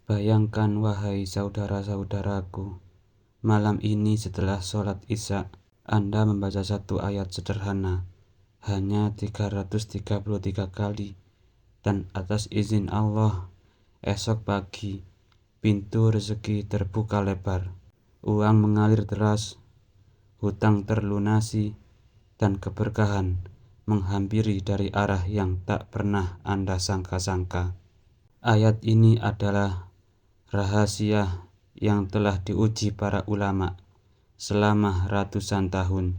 Bayangkan wahai saudara-saudaraku, malam ini setelah sholat Isya, Anda membaca satu ayat sederhana, hanya 333 kali, dan atas izin Allah, esok pagi, pintu rezeki terbuka lebar, uang mengalir deras, hutang terlunasi, dan keberkahan menghampiri dari arah yang tak pernah Anda sangka-sangka. Ayat ini adalah rahasia yang telah diuji para ulama selama ratusan tahun.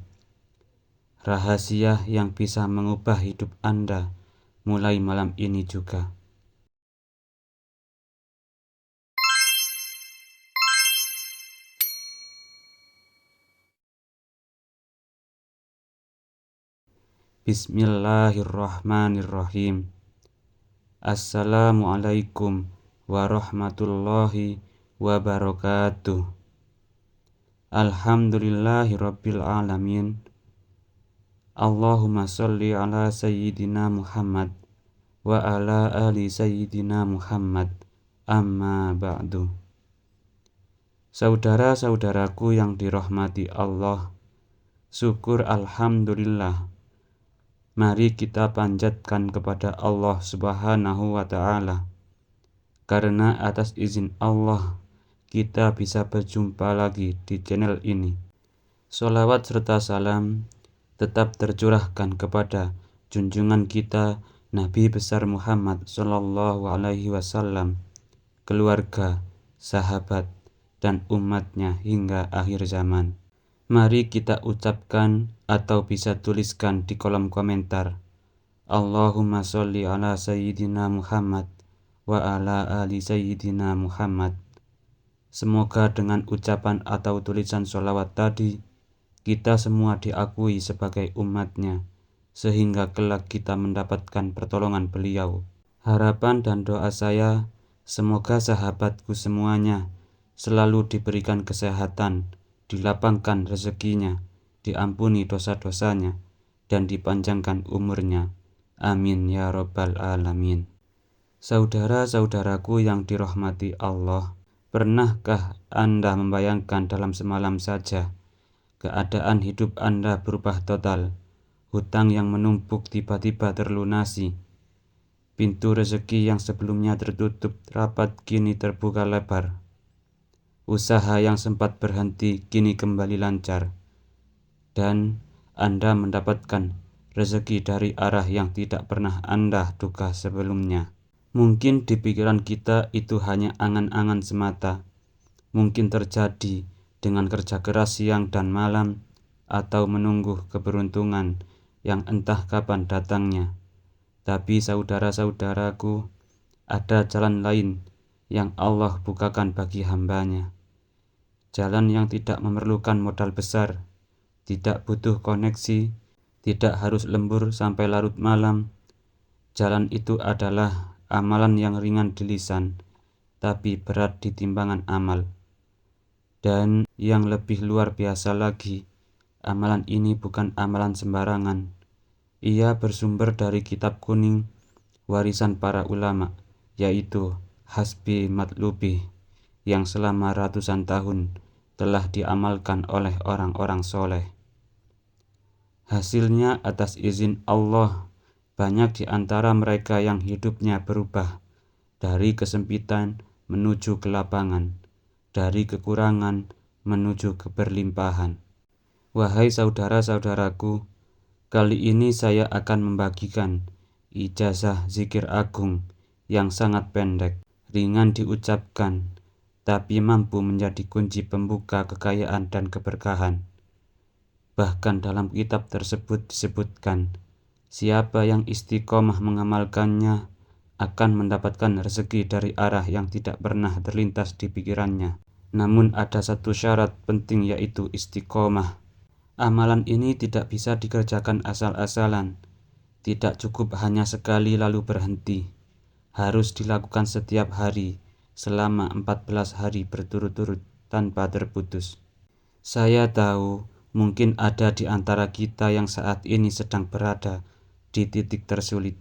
Rahasia yang bisa mengubah hidup Anda mulai malam ini juga. Bismillahirrahmanirrahim. Assalamualaikum warahmatullahi wabarakatuh. Alhamdulillahirabbil alamin. Allahumma sholli ala sayyidina Muhammad wa ala ali sayyidina Muhammad. Amma ba'du. Saudara-saudaraku yang dirahmati Allah, syukur alhamdulillah. Mari kita panjatkan kepada Allah Subhanahu wa ta'ala, karena atas izin Allah kita bisa berjumpa lagi di channel ini. Sholawat serta salam tetap tercurahkan kepada junjungan kita Nabi besar Muhammad Sallallahu Alaihi Wasallam, keluarga, sahabat, dan umatnya hingga akhir zaman. Mari kita ucapkan atau bisa tuliskan di kolom komentar, Allahumma sholli ala sayyidina Muhammad wa ala ali sayyidina Muhammad. Semoga dengan ucapan atau tulisan sholawat tadi, kita semua diakui sebagai umatnya, sehingga kelak kita mendapatkan pertolongan beliau. Harapan dan doa saya, semoga sahabatku semuanya selalu diberikan kesehatan, dilapangkan rezekinya, diampuni dosa-dosanya, dan dipanjangkan umurnya. Amin ya rabbal alamin. Saudara-saudaraku yang dirahmati Allah, pernahkah Anda membayangkan dalam semalam saja keadaan hidup Anda berubah total, hutang yang menumpuk tiba-tiba terlunasi, pintu rezeki yang sebelumnya tertutup rapat kini terbuka lebar, usaha yang sempat berhenti kini kembali lancar, dan Anda mendapatkan rezeki dari arah yang tidak pernah Anda duga sebelumnya. Mungkin di pikiran kita itu hanya angan-angan semata, mungkin terjadi dengan kerja keras siang dan malam, atau menunggu keberuntungan yang entah kapan datangnya. Tapi saudara-saudaraku, ada jalan lain yang Allah bukakan bagi hambanya. Jalan yang tidak memerlukan modal besar, tidak butuh koneksi, tidak harus lembur sampai larut malam. Jalan itu adalah amalan yang ringan di lisan, tapi berat di timbangan amal. Dan yang lebih luar biasa lagi, amalan ini bukan amalan sembarangan. Ia bersumber dari kitab kuning, warisan para ulama, yaitu Hasbi Matlubi, yang selama ratusan tahun telah diamalkan oleh orang-orang soleh. Hasilnya atas izin Allah, banyak di antara mereka yang hidupnya berubah dari kesempitan menuju kelapangan, dari kekurangan menuju keberlimpahan. Wahai saudara-saudaraku, kali ini saya akan membagikan ijazah zikir agung yang sangat pendek, ringan diucapkan, tapi mampu menjadi kunci pembuka kekayaan dan keberkahan. Bahkan dalam kitab tersebut disebutkan, siapa yang istiqomah mengamalkannya akan mendapatkan rezeki dari arah yang tidak pernah terlintas di pikirannya. Namun ada satu syarat penting, yaitu istiqomah. Amalan ini tidak bisa dikerjakan asal-asalan, tidak cukup hanya sekali lalu berhenti. Harus dilakukan setiap hari, selama 14 hari berturut-turut tanpa terputus. Saya tahu mungkin ada di antara kita yang saat ini sedang berada di titik tersulit.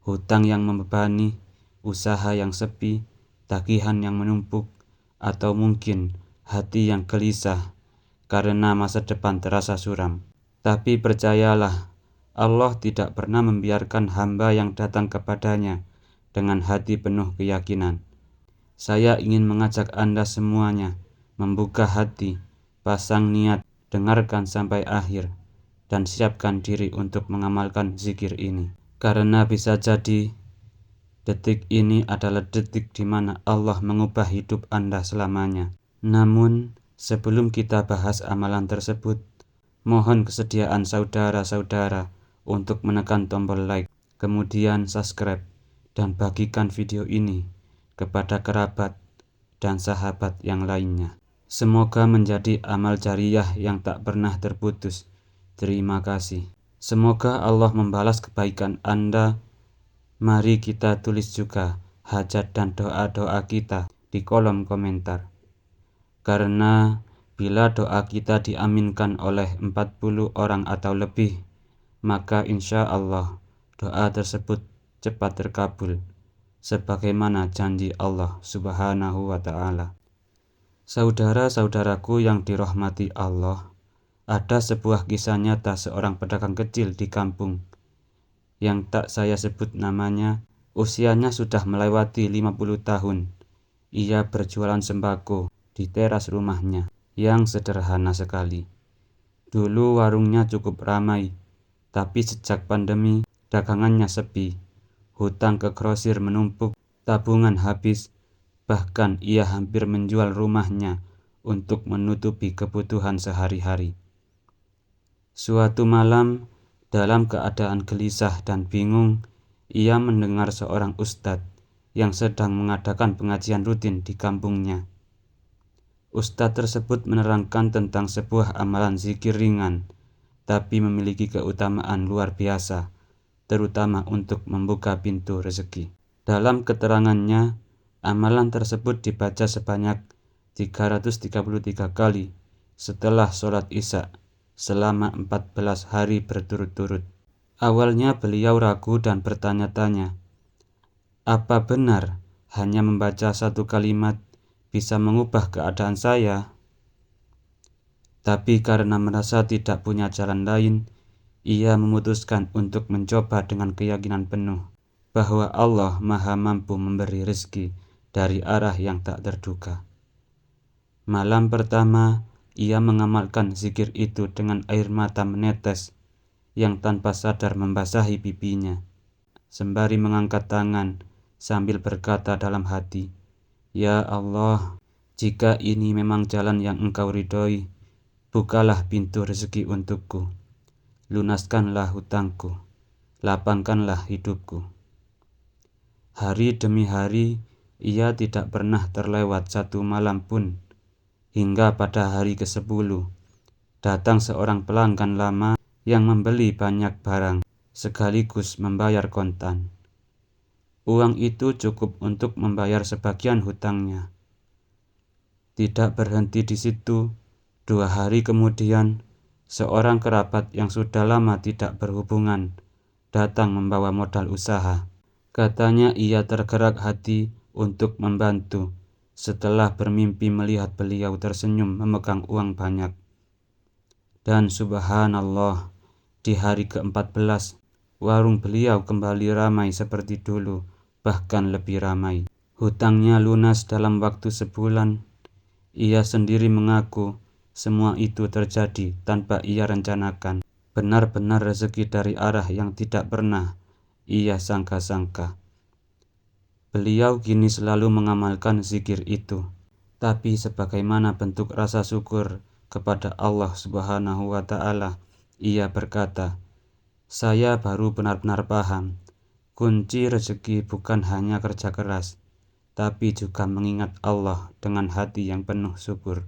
Hutang yang membebani, usaha yang sepi, tagihan yang menumpuk, atau mungkin hati yang gelisah karena masa depan terasa suram. Tapi percayalah, Allah tidak pernah membiarkan hamba yang datang kepadanya dengan hati penuh keyakinan. Saya ingin mengajak Anda semuanya membuka hati, pasang niat, dengarkan sampai akhir, dan siapkan diri untuk mengamalkan zikir ini. Karena bisa jadi detik ini adalah detik di mana Allah mengubah hidup Anda selamanya. Namun, sebelum kita bahas amalan tersebut, mohon kesediaan saudara-saudara untuk menekan tombol like, kemudian subscribe, dan bagikan video ini kepada kerabat dan sahabat yang lainnya. Semoga menjadi amal jariyah yang tak pernah terputus. Terima kasih. Semoga Allah membalas kebaikan Anda. Mari kita tulis juga hajat dan doa-doa kita di kolom komentar. Karena bila doa kita diaminkan oleh 40 orang atau lebih, maka insya Allah doa tersebut cepat terkabul, sebagaimana janji Allah Subhanahu wa Ta'ala. Saudara-saudaraku yang dirahmati Allah, ada sebuah kisah nyata seorang pedagang kecil di kampung yang tak saya sebut namanya. Usianya sudah melewati 50 tahun. Ia berjualan sembako di teras rumahnya yang sederhana sekali. Dulu warungnya cukup ramai, tapi sejak pandemi dagangannya sepi. Hutang ke grosir menumpuk, tabungan habis, bahkan ia hampir menjual rumahnya untuk menutupi kebutuhan sehari-hari. Suatu malam, dalam keadaan gelisah dan bingung, ia mendengar seorang ustadz yang sedang mengadakan pengajian rutin di kampungnya. Ustadz tersebut menerangkan tentang sebuah amalan zikir ringan, tapi memiliki keutamaan luar biasa, terutama untuk membuka pintu rezeki. Dalam keterangannya, amalan tersebut dibaca sebanyak 333 kali setelah sholat Isya selama 14 hari berturut-turut. Awalnya beliau ragu dan bertanya-tanya, apa benar hanya membaca satu kalimat bisa mengubah keadaan saya? Tapi karena merasa tidak punya jalan lain, ia memutuskan untuk mencoba dengan keyakinan penuh bahwa Allah Maha Mampu memberi rezeki dari arah yang tak terduga. Malam pertama, ia mengamalkan zikir itu dengan air mata menetes yang tanpa sadar membasahi pipinya, sembari mengangkat tangan sambil berkata dalam hati, "Ya Allah, jika ini memang jalan yang Engkau ridhoi, bukalah pintu rezeki untukku, lunaskanlah hutangku, lapangkanlah hidupku." Hari demi hari, ia tidak pernah terlewat satu malam pun, hingga pada hari ke-10, datang seorang pelanggan lama yang membeli banyak barang, sekaligus membayar kontan. Uang itu cukup untuk membayar sebagian hutangnya. Tidak berhenti di situ, 2 hari kemudian, seorang kerabat yang sudah lama tidak berhubungan datang membawa modal usaha. Katanya ia tergerak hati untuk membantu setelah bermimpi melihat beliau tersenyum memegang uang banyak. Dan subhanallah, di hari ke-14, warung beliau kembali ramai seperti dulu, bahkan lebih ramai. Hutangnya lunas dalam waktu sebulan. Ia sendiri mengaku semua itu terjadi tanpa ia rencanakan. Benar-benar rezeki dari arah yang tidak pernah ia sangka-sangka. Beliau kini selalu mengamalkan zikir itu, tapi sebagaimana bentuk rasa syukur kepada Allah Subhanahu wa Ta'ala, ia berkata, "Saya baru benar-benar paham, kunci rezeki bukan hanya kerja keras, tapi juga mengingat Allah dengan hati yang penuh syukur."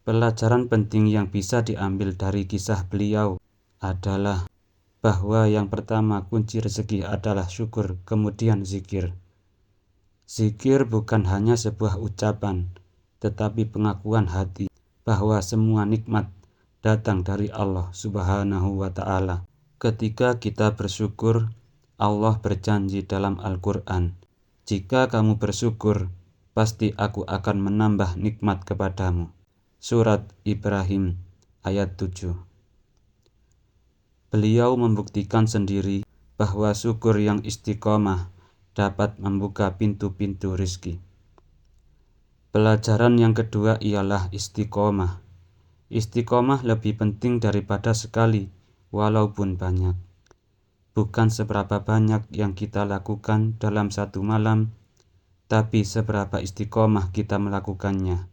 Pelajaran penting yang bisa diambil dari kisah beliau adalah bahwa yang pertama kunci rezeki adalah syukur, kemudian zikir. Zikir bukan hanya sebuah ucapan, tetapi pengakuan hati bahwa semua nikmat datang dari Allah Subhanahu wa Ta'ala. Ketika kita bersyukur, Allah berjanji dalam Al-Quran, "Jika kamu bersyukur, pasti aku akan menambah nikmat kepadamu. Surat Ibrahim ayat 7. Beliau membuktikan sendiri bahwa syukur yang istiqomah dapat membuka pintu-pintu rezeki. Pelajaran yang kedua ialah istiqomah. Istiqomah lebih penting daripada sekali, walaupun banyak. Bukan seberapa banyak yang kita lakukan dalam satu malam, tapi seberapa istiqomah kita melakukannya.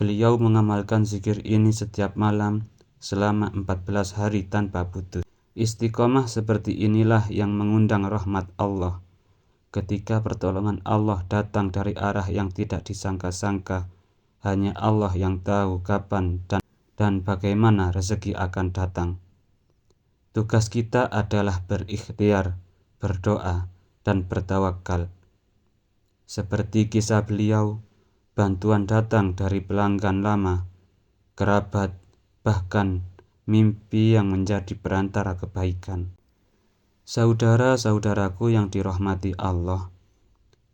Beliau mengamalkan zikir ini setiap malam selama 14 hari tanpa putus. Istiqomah seperti inilah yang mengundang rahmat Allah. Ketika pertolongan Allah datang dari arah yang tidak disangka-sangka, hanya Allah yang tahu kapan dan bagaimana rezeki akan datang. Tugas kita adalah berikhtiar, berdoa, dan bertawakal. Seperti kisah beliau, bantuan datang dari pelanggan lama, kerabat, bahkan mimpi yang menjadi perantara kebaikan. Saudara-saudaraku yang dirahmati Allah,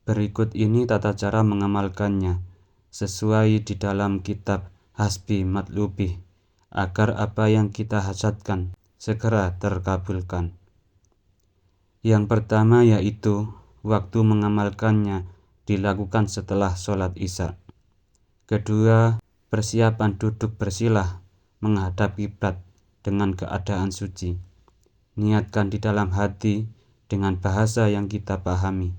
berikut ini tata cara mengamalkannya sesuai di dalam kitab Hasbi Matlubih, agar apa yang kita hajatkan segera terkabulkan. Yang pertama yaitu waktu mengamalkannya dilakukan setelah sholat Isya. Kedua, persiapan duduk bersilah menghadap kiblat dengan keadaan suci. Niatkan di dalam hati dengan bahasa yang kita pahami.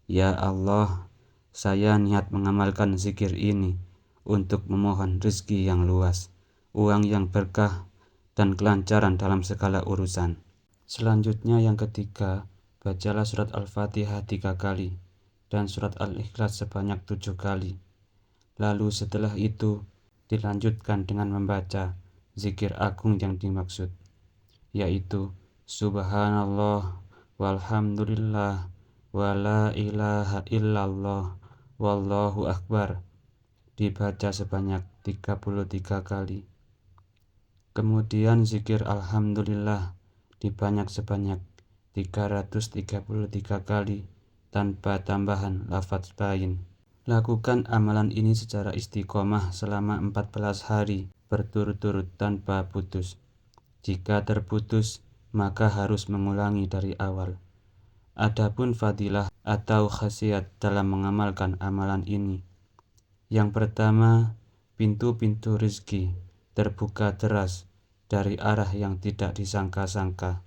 Ya Allah, saya niat mengamalkan zikir ini untuk memohon rezeki yang luas, uang yang berkah, dan kelancaran dalam segala urusan. Selanjutnya yang ketiga, bacalah surat Al-Fatihah 3 kali dan surat Al-Ikhlas sebanyak 7 kali. Lalu setelah itu dilanjutkan dengan membaca zikir agung yang dimaksud, yaitu Subhanallah walhamdulillah wa la ilaha illallah wallahu akbar, dibaca sebanyak 33 kali. Kemudian zikir Alhamdulillah dibanyak sebanyak 333 kali tanpa tambahan lafaz bain. Lakukan amalan ini secara istiqomah selama 14 hari berturut-turut tanpa putus. Jika terputus, maka harus mengulangi dari awal. Adapun fadilah atau khasiat dalam mengamalkan amalan ini. Yang pertama, pintu-pintu rezeki terbuka deras dari arah yang tidak disangka-sangka.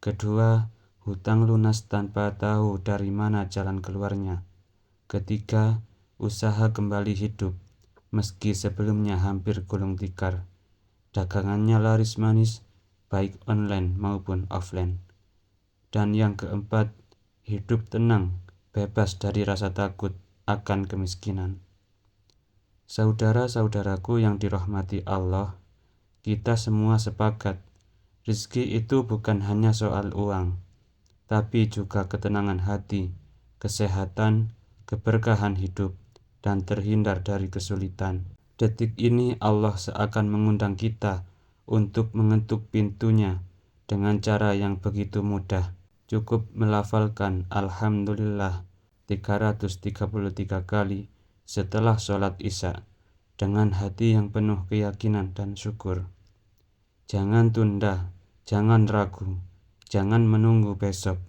Kedua, hutang lunas tanpa tahu dari mana jalan keluarnya. Ketiga, usaha kembali hidup meski sebelumnya hampir gulung tikar. Dagangannya laris manis, baik online maupun offline. Dan yang keempat, hidup tenang, bebas dari rasa takut akan kemiskinan. Saudara-saudaraku yang dirahmati Allah, kita semua sepakat, rezeki itu bukan hanya soal uang, tapi juga ketenangan hati, kesehatan, keberkahan hidup, dan terhindar dari kesulitan. Detik ini Allah seakan mengundang kita untuk mengetuk pintunya dengan cara yang begitu mudah. Cukup melafalkan Alhamdulillah 333 kali setelah sholat Isya dengan hati yang penuh keyakinan dan syukur. Jangan tunda, jangan ragu, jangan menunggu besok,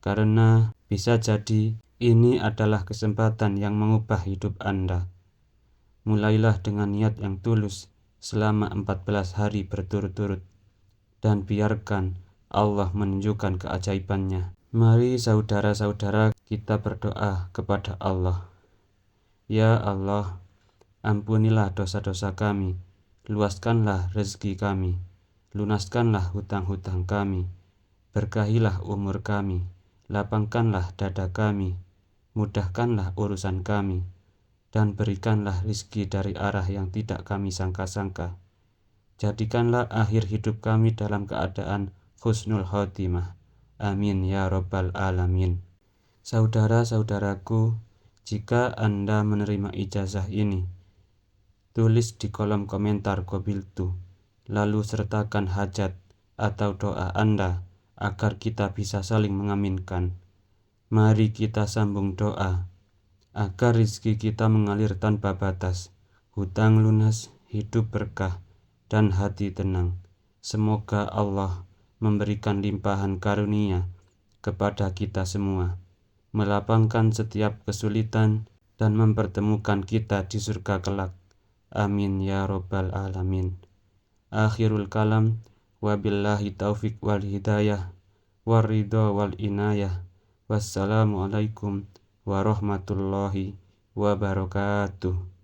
karena bisa jadi ini adalah kesempatan yang mengubah hidup Anda. Mulailah dengan niat yang tulus selama 14 hari berturut-turut dan biarkan Allah menunjukkan keajaibannya. Mari saudara-saudara kita berdoa kepada Allah. Ya Allah, ampunilah dosa-dosa kami, luaskanlah rezeki kami, lunaskanlah hutang-hutang kami, berkahilah umur kami, lapangkanlah dada kami, mudahkanlah urusan kami, dan berikanlah rezeki dari arah yang tidak kami sangka-sangka. Jadikanlah akhir hidup kami dalam keadaan husnul khotimah. Amin ya Rabbal Alamin. Saudara-saudaraku, jika Anda menerima ijazah ini, tulis di kolom komentar Qabiltu, lalu sertakan hajat atau doa Anda agar kita bisa saling mengaminkan. Mari kita sambung doa. agar rizki kita mengalir tanpa batas, hutang lunas, hidup berkah, dan hati tenang. Semoga Allah memberikan limpahan karunia kepada kita semua, melapangkan setiap kesulitan, dan mempertemukan kita di surga kelak. Amin ya robbal alamin. Akhirul kalam, wabillahi taufik wal hidayah, waridho wal inayah. Wassalamualaikum warahmatullahi wabarakatuh.